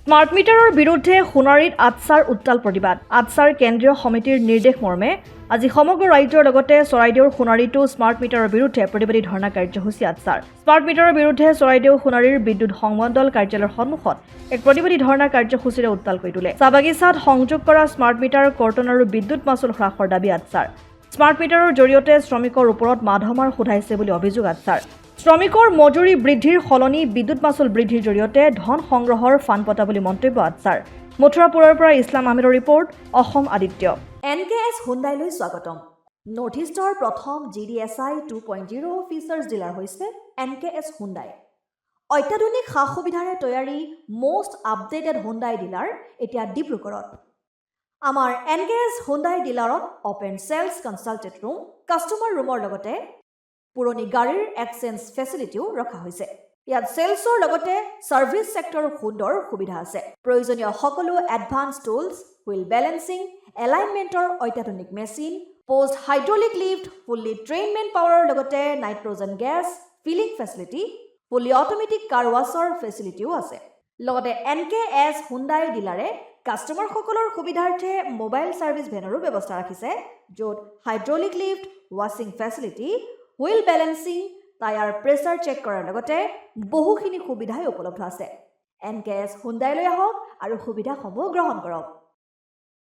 Smart মিটাৰৰ বিৰুদ্ধে সোণাৰীত আটছাৰ উত্তাল প্ৰতিবাদ। আটছাৰ কেন্দ্ৰীয় সমিতিৰ নিৰ্দেশ মৰ্মে আজি সমগ্ৰ ৰাজ্যৰ লগতে চৰাইদেউৰ সোণাৰীতো স্মাৰ্ট মিটাৰৰ বিৰুদ্ধে প্ৰতিবাদী ধৰ্ণা কাৰ্যসূচী আটছাৰ। স্মাৰ্ট মিটাৰৰ বিৰুদ্ধে চৰাইদেউ সোণাৰীৰ বিদ্যুৎ সংমণ্ডল কাৰ্যালয়ৰ সন্মুখত এক প্ৰতিবাদী ধৰ্ণা কাৰ্যসূচীৰে উত্তাল কৰি তোলে। চাহ বাগিচাত সংযোগ কৰা স্মাৰ্ট মিটাৰ কৰ্তন আৰু বিদ্যুৎ মাচুল হ্ৰাসৰ দাবী আটছাৰ। স্মাৰ্ট মিটাৰৰ জৰিয়তে শ্ৰমিকৰ ওপৰত মাধমাৰ সোধাইছে বুলি অভিযোগ আটছাৰ। শ্ৰমিকৰ মজুৰি বৃদ্ধিৰ সলনি বিদ্যুৎ মাচুল বৃদ্ধিৰ জৰিয়তে ধন সংগ্ৰহৰ ফান পতা বুলি মন্তব্য আটছাৰ। মথুৰাপুৰৰ পৰা ইছলাম আহমেদৰ ৰিপৰ্ট, অসম আদিত্য। NKS হুণ্ডাইলৈ স্বাগতম। নৰ্থ ইষ্টৰ প্ৰথম GDSI 2.0 ফিচাৰ্ছ ডিলাৰ হৈছে NKS হুণ্ডাই। অত্যাধুনিক সা সুবিধাৰে তৈয়াৰী মষ্ট আপডেটেড হুণ্ডাই ডিলাৰ এতিয়া ডিব্ৰুগড়ত। আমাৰ NKS হুণ্ডাই ডিলাৰত open sales consulted room, customer ৰুমৰ লগতে পুৰণি গাড়ীৰ এক্সচেঞ্জ ফেচিলিটিও ৰখা হৈছে। ইয়াত চেলছৰ লগতে ছাৰ্ভিচ ছেক্টৰৰ সুন্দৰ সুবিধা আছে। প্ৰয়োজনীয় সকলো এডভান্স টুলছ, হুইল বেলেন্সিং, এলাইনমেণ্টৰ অত্যাধুনিক machine, post hydraulic lift, fully trained man পাৱাৰৰ লগতে nitrogen gas filling facility, fully automatic car washer ফেচিলিটিও আছে। লগতে NKS হুণ্ডাই ডিলাৰে কাষ্টমাৰসকলৰ সুবিধাৰ্থে মোবাইল ছাৰ্ভিচ ভেনৰো ব্যৱস্থা ৰাখিছে, য'ত হাইড্ৰলিক লিফ্ট, ৱাছিং facility, wheel balancing, tyre pressure check কৰাৰ লগতে বহুখিনি সুবিধাই উপলব্ধ আছে। NKS হুণ্ডাইলৈ আহক আৰু সুবিধাসমূহ গ্ৰহণ কৰক।